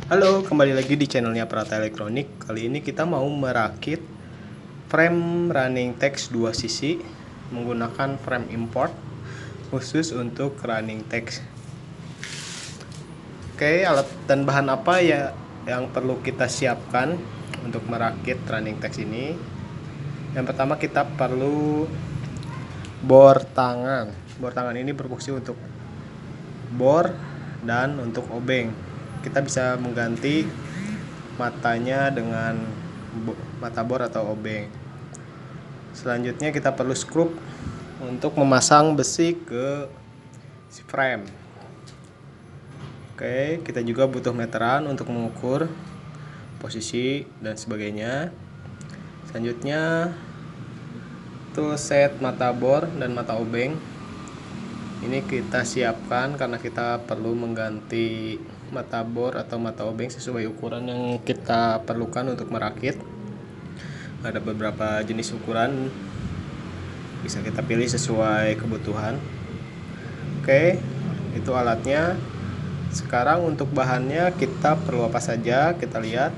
Halo, kembali lagi di channelnya Prata Elektronik. Kali ini kita mau merakit frame running text dua sisi menggunakan frame import khusus untuk running text. Oke, alat dan bahan apa ya yang perlu kita siapkan untuk merakit running text ini? Yang pertama kita perlu bor tangan. Bor tangan ini berfungsi untuk bor dan untuk obeng. Kita bisa mengganti matanya dengan mata bor atau obeng. Selanjutnya kita perlu skrup untuk memasang besi ke si frame. Oke, kita juga butuh meteran untuk mengukur posisi dan sebagainya. Selanjutnya tool set mata bor dan mata obeng. Ini kita siapkan karena kita perlu mengganti mata bor atau mata obeng sesuai ukuran yang kita perlukan untuk merakit. Ada beberapa jenis ukuran, bisa kita pilih sesuai kebutuhan. Oke, itu alatnya. Sekarang untuk bahannya kita perlu apa saja? Kita lihat.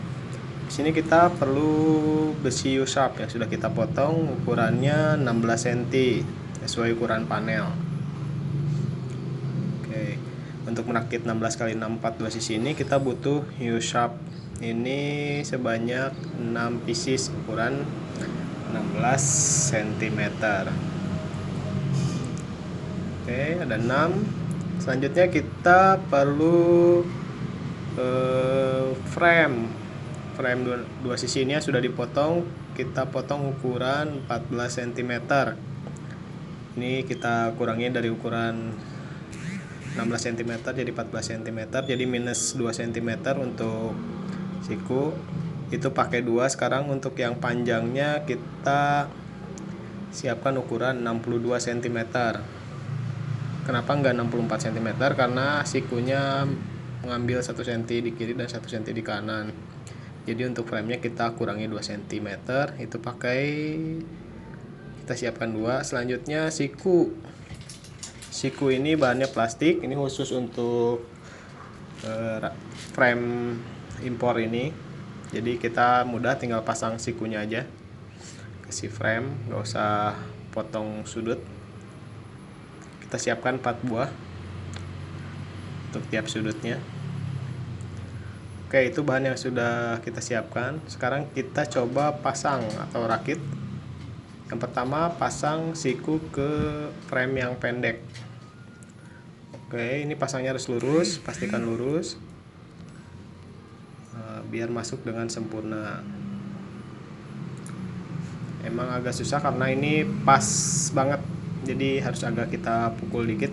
Di sini kita perlu besi U-sharp yang sudah kita potong, ukurannya 16 cm sesuai ukuran panel. Oke, untuk merakit 16 x 64 dua sisi ini kita butuh U-sharp. Ini sebanyak 6 pieces ukuran 16 cm. Oke, ada 6. Selanjutnya kita perlu frame dua sisi ini sudah dipotong. Kita potong ukuran 14 cm. Ini kita kurangi dari ukuran 16 cm jadi 14 cm, jadi minus 2 cm untuk siku. Itu pakai 2. Sekarang untuk yang panjangnya kita siapkan ukuran 62 cm. Kenapa enggak 64 cm? Karena sikunya mengambil 1 cm di kiri dan 1 cm di kanan. Jadi untuk framenya kita kurangi 2 cm. Itu pakai, kita siapkan 2. Selanjutnya siku. Siku ini bahannya plastik. Ini khusus untuk frame impor ini. Jadi kita mudah tinggal pasang sikunya aja ke si frame, nggak usah potong sudut. Kita siapkan 4 buah untuk tiap sudutnya. Oke, itu bahan yang sudah kita siapkan. Sekarang kita coba pasang atau rakit. Yang pertama, pasang siku ke frame yang pendek. Oke, ini pasangnya harus lurus, pastikan lurus biar masuk dengan sempurna. Emang agak susah karena ini pas banget, jadi harus agak kita pukul dikit.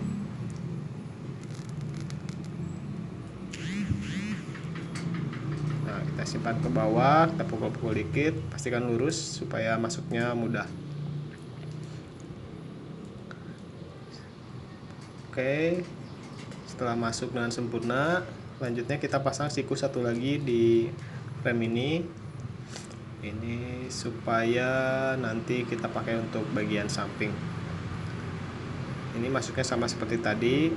Nah, kita simpan ke bawah, kita pukul-pukul dikit, pastikan lurus supaya masuknya mudah. Oke, setelah masuk dengan sempurna, selanjutnya kita pasang siku satu lagi di frame ini supaya nanti kita pakai untuk bagian samping. Ini masuknya sama seperti tadi,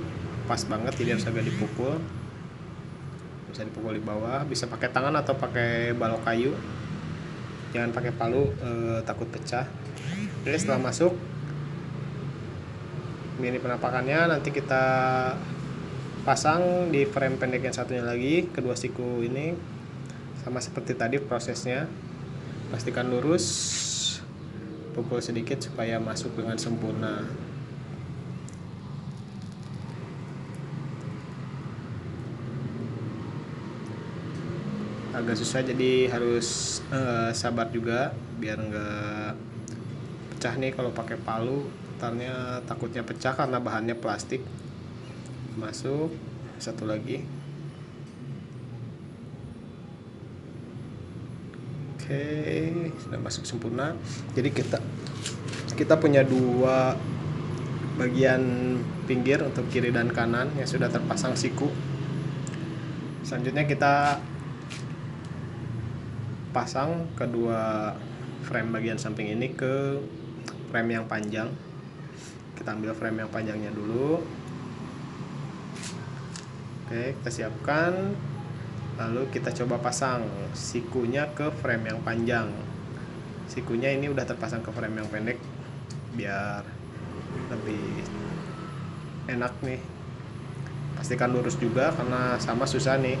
pas banget, jadi harus agak dipukul. Bisa dipukul di bawah, bisa pakai tangan atau pakai balok kayu. Jangan pakai palu, takut pecah. Oke, setelah masuk, ini penampakannya. Nanti kita pasang di frame pendek yang satunya lagi, kedua siku ini sama seperti tadi prosesnya. Pastikan lurus, pukul sedikit supaya masuk dengan sempurna. Agak susah, jadi harus sabar juga biar nggak pecah nih. Kalau pakai palu ntarnya takutnya pecah karena bahannya plastik. Masuk satu lagi. Oke, sudah masuk sempurna. Jadi kita punya 2 bagian pinggir untuk kiri dan kanan yang sudah terpasang siku. Selanjutnya kita pasang kedua frame bagian samping ini ke frame yang panjang. Kita ambil frame yang panjangnya dulu. Oke, kita siapkan. Lalu kita coba pasang sikunya ke frame yang panjang. Sikunya ini udah terpasang ke frame yang pendek biar lebih enak nih. Pastikan lurus juga karena sama susah nih.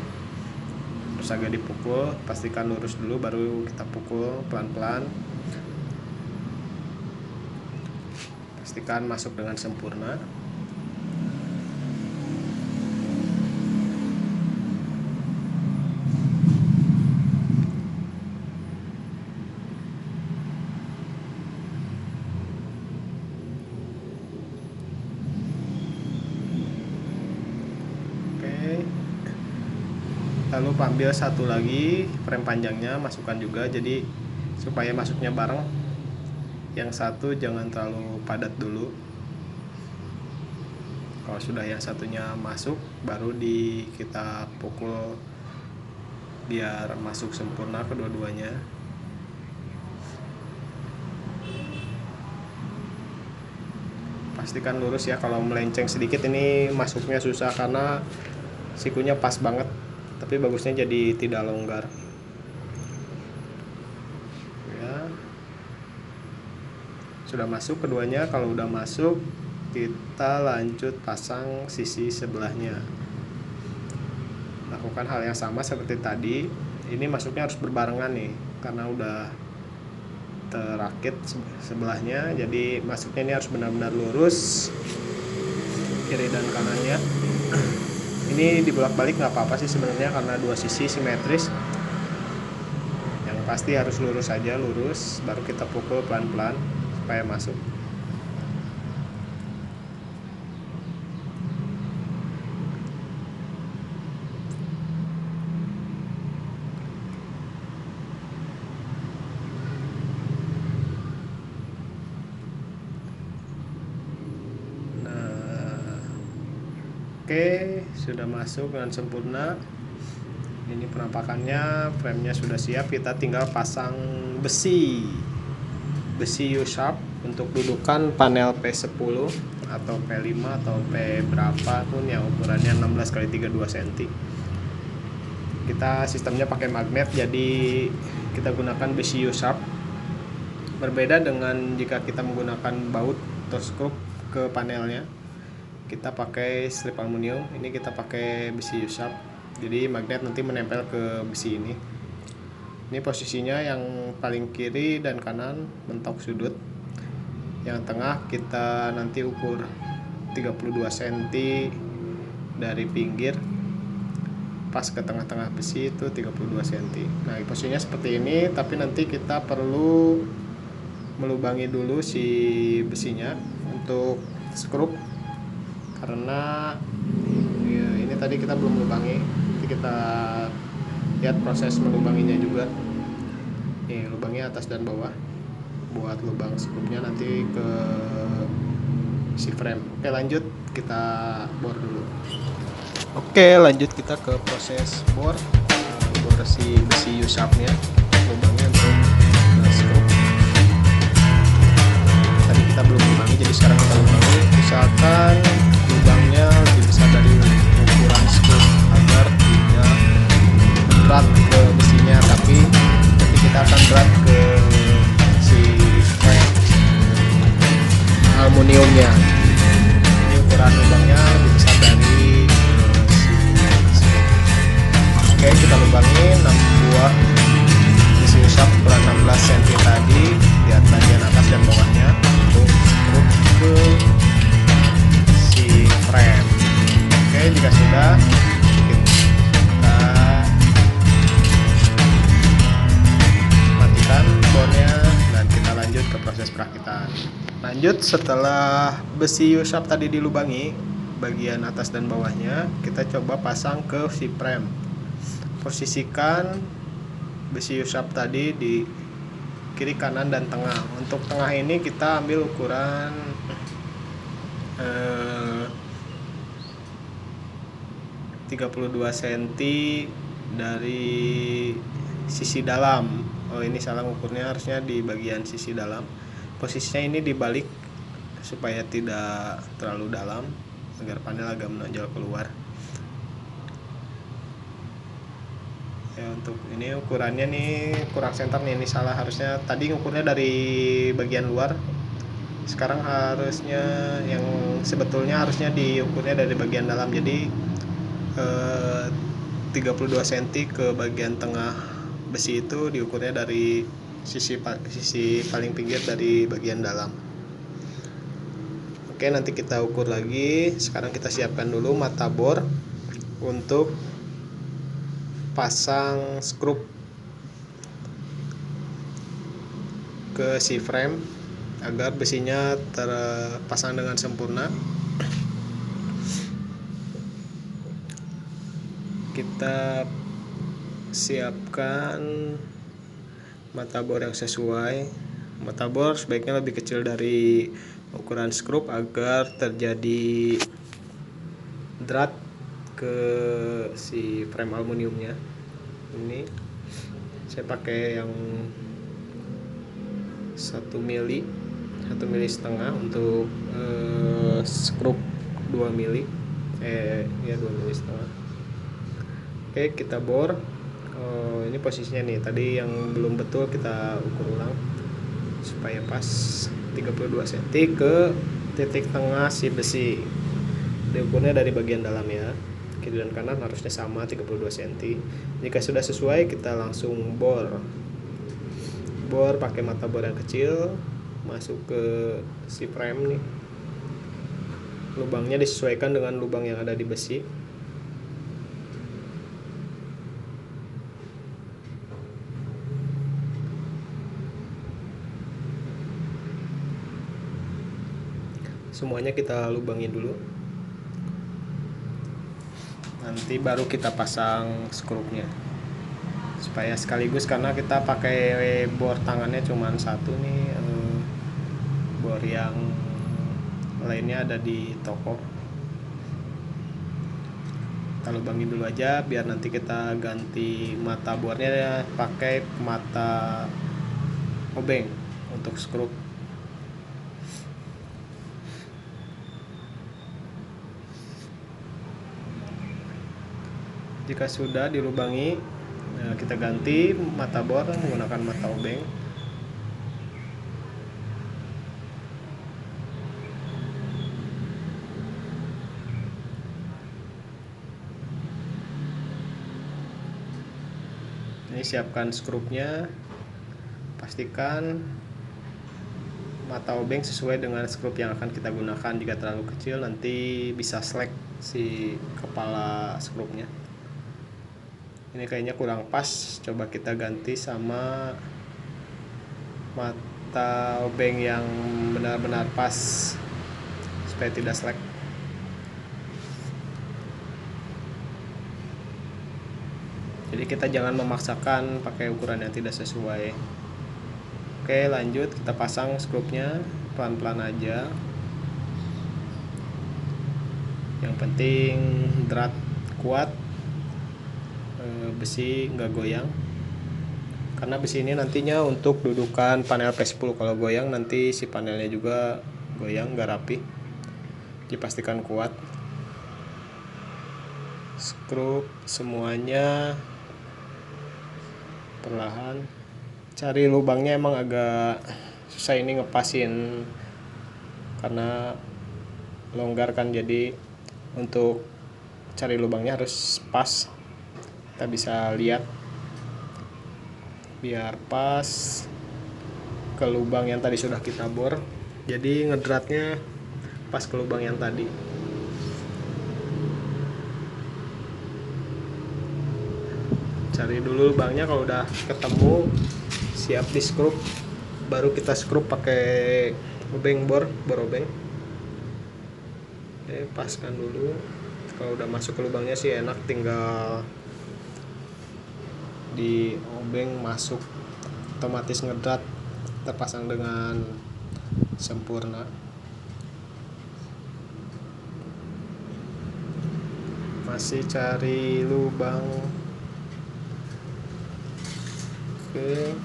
Terus agak dipukul, pastikan lurus dulu baru kita pukul pelan-pelan. Pastikan masuk dengan sempurna. Lalu ambil satu lagi frame panjangnya, masukkan juga jadi supaya masuknya bareng. Yang satu jangan terlalu padat dulu. Kalau sudah yang satunya masuk, baru kita pukul biar masuk sempurna kedua-duanya. Pastikan lurus ya, kalau melenceng sedikit ini masuknya susah karena sikunya pas banget, tapi bagusnya jadi tidak longgar ya. Sudah masuk keduanya. Kalau udah masuk, kita lanjut pasang sisi sebelahnya. Lakukan hal yang sama seperti tadi. Ini masuknya harus berbarengan nih karena udah terakit sebelahnya, jadi masuknya ini harus benar-benar lurus kiri dan kanannya. Ini dibolak-balik nggak apa-apa sih sebenarnya karena dua sisi simetris. Yang pasti harus lurus aja, lurus, baru kita pukul pelan-pelan supaya masuk. Oke, sudah masuk dengan sempurna. Ini penampakannya, framenya sudah siap. Kita tinggal pasang besi U-sharp untuk dudukan panel P10 atau P5 atau P berapa pun yang ukurannya 16x32 cm. Kita sistemnya pakai magnet, jadi kita gunakan besi U-sharp. Berbeda dengan jika kita menggunakan baut atau skrup ke panelnya. Kita pakai strip aluminium, ini kita pakai besi U-sharp, jadi magnet nanti menempel ke besi ini. Ini posisinya yang paling kiri dan kanan mentok sudut, yang tengah kita nanti ukur 32 cm dari pinggir pas ke tengah-tengah besi itu 32 cm. Nah posisinya seperti ini, tapi nanti kita perlu melubangi dulu si besinya untuk skrup, karena ya, ini tadi kita belum lubangi. Nanti kita lihat proses melubanginya juga. Nih lubangnya atas dan bawah buat lubang skrupnya nanti ke si frame. Oke lanjut, kita bor dulu. Oke lanjut kita ke proses bor si besi U-sharpnya, lubangnya untuk skrup. Tadi kita belum lubangi, jadi sekarang kita lubangi. Misalkan lubangnya lebih besar dari ukuran skrup agar tidak berat ke besinya, tapi nanti kita akan berat ke si frame aluminiumnya. Ini ukuran lubangnya lebih besar dari si skrup. Oke, kita lubangi 6 buah besi U-sharp ukuran 16 cm tadi di bagian atas dan bawahnya untuk skrup ke frame. Oke, jika sudah kita matikan bornya dan kita lanjut ke proses perakitan. Lanjut, setelah besi U-sharp tadi dilubangi bagian atas dan bawahnya, kita coba pasang ke si frame. Posisikan besi U-sharp tadi di kiri, kanan, dan tengah. Untuk tengah ini kita ambil ukuran 32 cm dari sisi dalam. Oh ini salah ukurnya, harusnya di bagian sisi dalam. Posisinya ini dibalik supaya tidak terlalu dalam, agar panel agak menonjol keluar. Ya, untuk ini ukurannya nih kurang center nih, ini salah, harusnya tadi ngukurnya dari bagian luar, sekarang harusnya yang sebetulnya harusnya diukurnya dari bagian dalam. Jadi 32 cm ke bagian tengah besi itu diukurnya dari sisi paling pinggir dari bagian dalam. Oke, nanti kita ukur lagi. Sekarang kita siapkan dulu mata bor untuk pasang skrup ke si frame agar besinya terpasang dengan sempurna. Kita siapkan mata bor yang sesuai. Mata bor sebaiknya lebih kecil dari ukuran skrup agar terjadi drat ke si frame aluminiumnya. Ini saya pakai yang 1 mili, 1 mili setengah untuk skrup 2 mili, ya 2 mili setengah. Oke, kita bor. Ini posisinya nih, tadi yang belum betul kita ukur ulang supaya pas 32 cm ke titik tengah si besi. Diukurnya dari bagian dalam ya, kiri dan kanan harusnya sama 32 cm. Jika sudah sesuai, kita langsung bor pakai mata bor yang kecil, masuk ke si frame nih. Lubangnya disesuaikan dengan lubang yang ada di besi. Semuanya kita lubangin dulu, nanti baru kita pasang skrupnya supaya sekaligus, karena kita pakai bor tangannya cuma satu nih, bor yang lainnya ada di toko. Kita lubangin dulu aja biar nanti kita ganti mata bornya pakai mata obeng untuk skrup. Jika sudah dilubangi, kita ganti mata bor menggunakan mata obeng. Ini siapkan skrupnya, pastikan mata obeng sesuai dengan skrup yang akan kita gunakan. Jika terlalu kecil nanti bisa slack si kepala skrupnya. Ini kayaknya kurang pas, coba kita ganti sama mata obeng yang benar-benar pas supaya tidak slack. Jadi kita jangan memaksakan pakai ukuran yang tidak sesuai. Oke, lanjut, kita pasang skrupnya pelan-pelan aja. Yang penting drat kuat, besi nggak goyang, karena besi ini nantinya untuk dudukan panel P10. Kalau goyang nanti si panelnya juga goyang, nggak rapi. Dipastikan kuat. Skrup semuanya perlahan. Cari lubangnya emang agak susah ini ngepasin karena longgar kan, jadi untuk cari lubangnya harus pas. Kita bisa lihat biar pas ke lubang yang tadi sudah kita bor, jadi ngedratnya pas ke lubang yang tadi. Cari dulu lubangnya, kalau udah ketemu siap di skrup, baru kita skrup pakai obeng bor obeng. Oke, paskan dulu. Kalau udah masuk ke lubangnya sih enak, tinggal di obeng masuk, otomatis ngedrat, terpasang dengan sempurna. Masih cari lubang. Oke,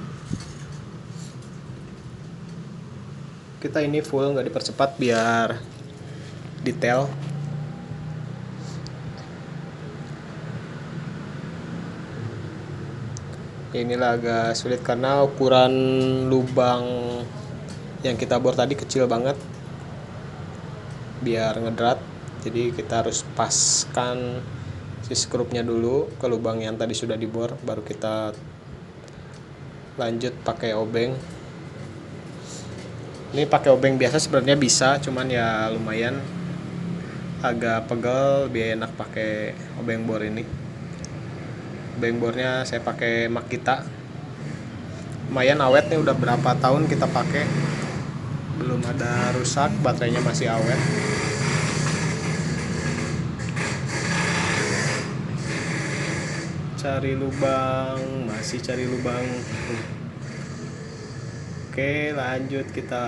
kita ini full, nggak dipercepat biar detail. Inilah agak sulit karena ukuran lubang yang kita bor tadi kecil banget biar ngedrat. Jadi kita harus paskan si skrupnya dulu ke lubang yang tadi sudah dibor, baru kita lanjut pakai obeng. Ini pakai obeng biasa sebenarnya bisa, cuman ya lumayan agak pegel, lebih enak pakai obeng bor ini. Obeng bornya saya pakai Makita, lumayan awet nih, udah berapa tahun kita pakai, belum ada rusak, baterainya masih awet. Cari lubang, masih cari lubang. Oke, lanjut kita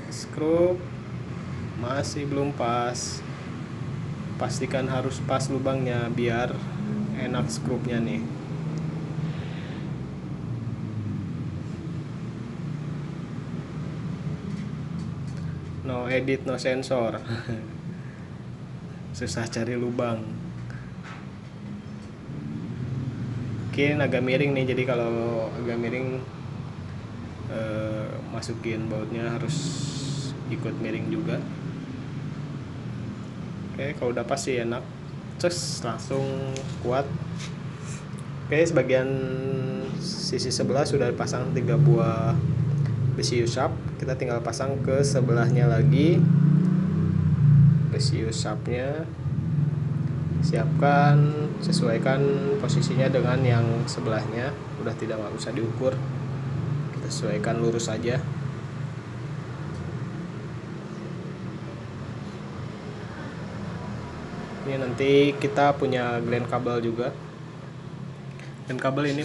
skrup, masih belum pas. Pastikan harus pas lubangnya biar enak skrupnya nih. No edit, no sensor. Susah cari lubang. Mungkin agak miring nih, jadi kalau agak miring masukin bautnya harus ikut miring juga. Oke, kalau udah pasti enak, terus langsung kuat. Oke, sebagian sisi sebelah sudah pasang 3 buah besi U-sharp, kita tinggal pasang ke sebelahnya lagi besi U-sharpnya. Siapkan, sesuaikan posisinya dengan yang sebelahnya, udah tidak usah diukur, kita sesuaikan lurus aja. Ini nanti kita punya gland kabel juga. Gland kabel ini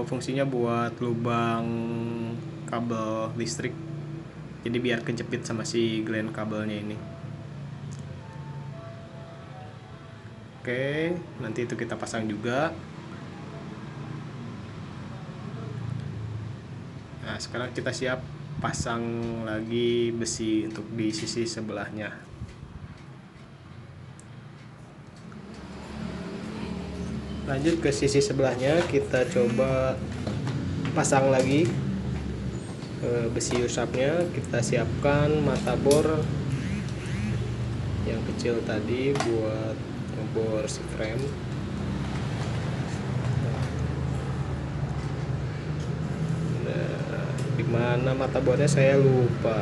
fungsinya buat lubang kabel listrik, jadi biar kejepit sama si gland kabelnya ini. Oke, nanti itu kita pasang juga. Nah, sekarang kita siap pasang lagi besi untuk di sisi sebelahnya. Lanjut ke sisi sebelahnya, kita coba pasang lagi besi U-sharpnya. Kita siapkan mata bor yang kecil tadi buat ngebor si frame. Nah, dimana mata bornya saya lupa,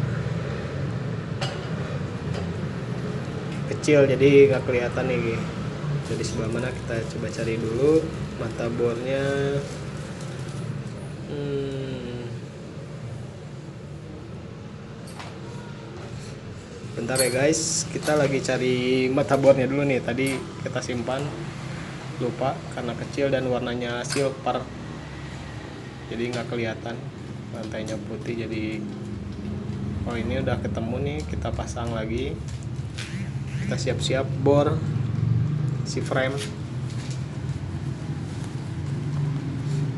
kecil jadi nggak kelihatan nih. Jadi sebelah mana, kita coba cari dulu mata bornya. Bentar ya guys, kita lagi cari mata bornya dulu nih. Tadi kita simpan, lupa karena kecil dan warnanya silver, jadi nggak kelihatan, lantainya putih. Jadi oh, ini udah ketemu nih, kita pasang lagi. Kita siap-siap bor si frame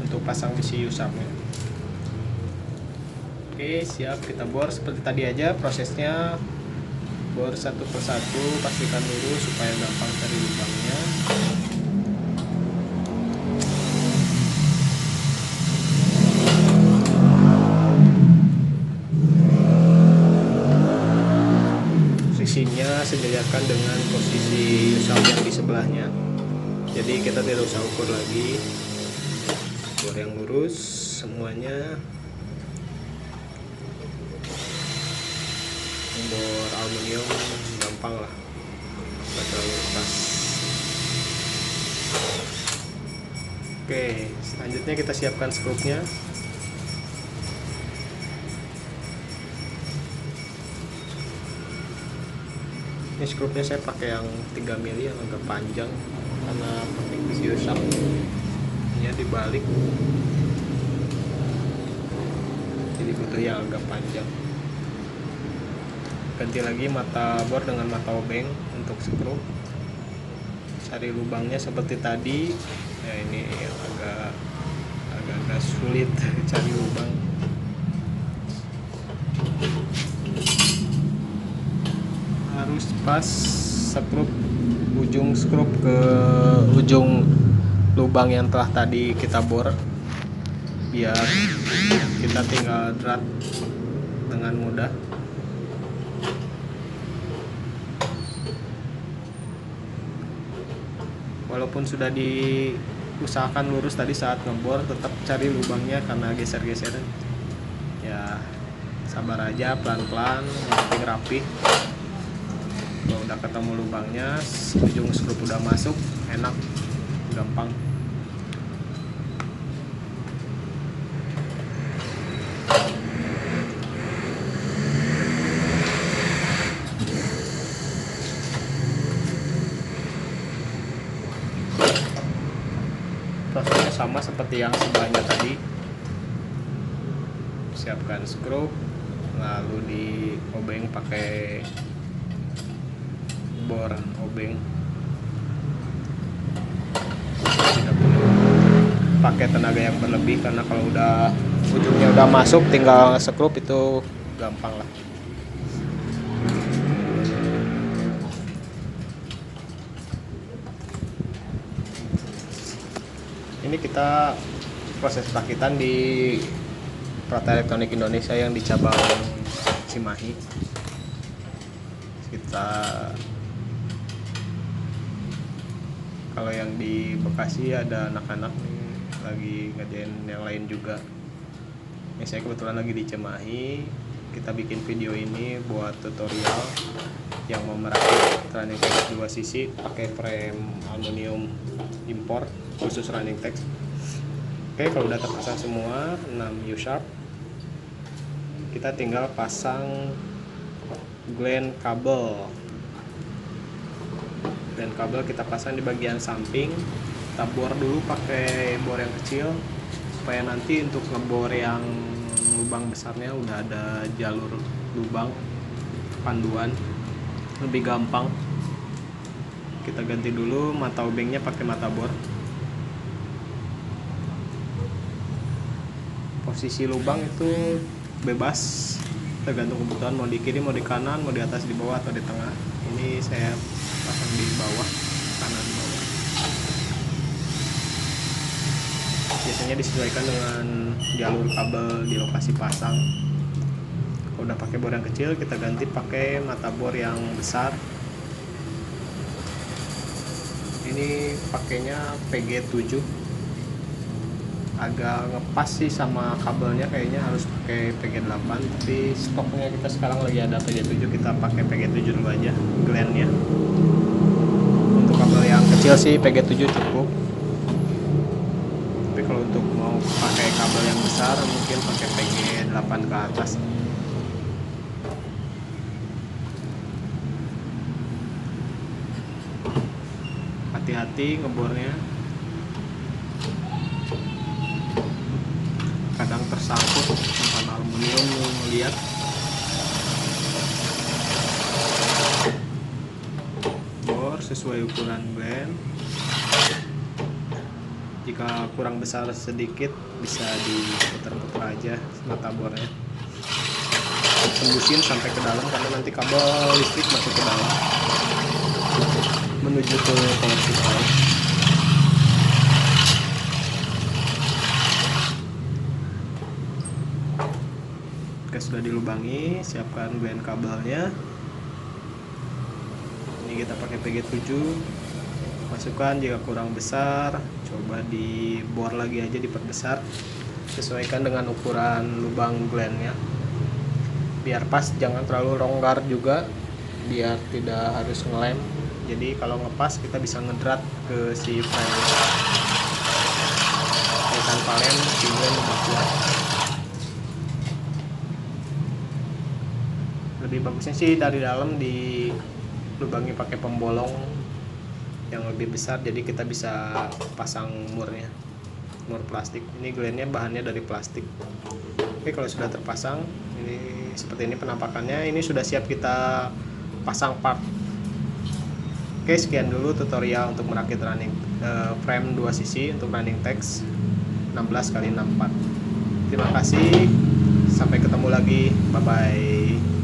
untuk pasang besi U-sharpnya. Oke, siap, kita bor seperti tadi aja prosesnya. Bor satu persatu, pastikan dulu supaya gampang cari lubangnya. Posisinya sejajarkan dengan posisi U-sharp yang di sebelahnya, jadi kita tidak usah ukur lagi. Bor yang lurus semuanya. Bor aluminium gampang lah, nggak terlalu keras. Oke, selanjutnya kita siapkan skrupnya. Ini skrupnya saya pakai yang 3 mili yang agak panjang karena pakai besi U-sharp. Ini dibalik, jadi butuh yang agak panjang. Ganti lagi mata bor dengan mata obeng untuk skrup. Cari lubangnya seperti tadi. Ya, ini yang agak sulit cari lubang. Harus pas skrup, ujung skrup ke ujung lubang yang telah tadi kita bor, biar kita tinggal drat dengan mudah. Walaupun sudah diusahakan lurus tadi saat ngebor, tetap cari lubangnya karena geser-geser. Ya sabar aja, pelan-pelan, yang penting rapi. Kalau udah ketemu lubangnya, ujung skrup udah masuk, enak, gampang. Prosesnya sama seperti yang sebelahnya tadi. Siapkan skrup, lalu di obeng pakai bor obeng. Tidak perlu pakai tenaga yang berlebih, karena kalau udah ujungnya udah masuk tinggal skrup itu gampang lah. Ini kita proses perakitan di Prata Elektronik Indonesia yang di cabang Cimahi. Kita kalau yang di Bekasi ada anak-anak lagi ngerjain yang lain juga. Ini saya kebetulan lagi di Cimahi. Kita bikin video ini buat tutorial yang mau merakit running text 2 sisi pakai frame aluminium impor khusus running text. Oke, kalau udah terpasang semua 6 U-sharp, kita tinggal pasang gland kabel. Dan kabel kita pasang di bagian samping. Kita bor dulu pakai bor yang kecil supaya nanti untuk ngebor yang lubang besarnya udah ada jalur lubang panduan, lebih gampang. Kita ganti dulu mata obengnya pakai mata bor. Posisi lubang itu bebas, tergantung kebutuhan, mau di kiri, mau di kanan, mau di atas, di bawah, atau di tengah. Ini saya pasang di bawah, kanan bawah. Biasanya disesuaikan dengan jalur kabel di lokasi pasang. Kalau udah pakai bor yang kecil, kita ganti pakai mata bor yang besar. Ini pakainya PG7. Agak ngepas sih sama kabelnya, kayaknya harus pakai PG8, tapi stoknya kita sekarang lagi ada PG7, kita pakai PG7 dulu aja glandnya. Untuk kabel yang kecil sih PG7 cukup, tapi kalau untuk mau pakai kabel yang besar mungkin pakai PG8 ke atas. Hati-hati ngebornya, kadang tersangkut sama aluminium, lihat. Bor sesuai ukuran gland. Jika kurang besar sedikit bisa diputar-putar aja mata bornya. Tembusin sampai ke dalam karena nanti kabel listrik masuk ke dalam menuju ke power supply. Oke, sudah dilubangi, siapkan gland kabelnya. Ini kita pakai PG7. Masukkan, jika kurang besar coba dibor lagi aja, diperbesar. Sesuaikan dengan ukuran lubang glandnya biar pas, jangan terlalu longgar juga biar tidak harus ngelem. Jadi kalau ngepas kita bisa ngedrat ke si frame. Tanpa lem si gland lebih kuat. Lebih bagusnya sih dari dalam dilubangi pakai pembolong yang lebih besar, jadi kita bisa pasang murnya, mur plastik. Ini glandnya bahannya dari plastik. Oke, kalau sudah terpasang, ini seperti ini penampakannya. Ini sudah siap kita pasang part. Oke, sekian dulu tutorial untuk merakit running frame 2 sisi untuk running text 16x64. Terima kasih, sampai ketemu lagi, bye bye.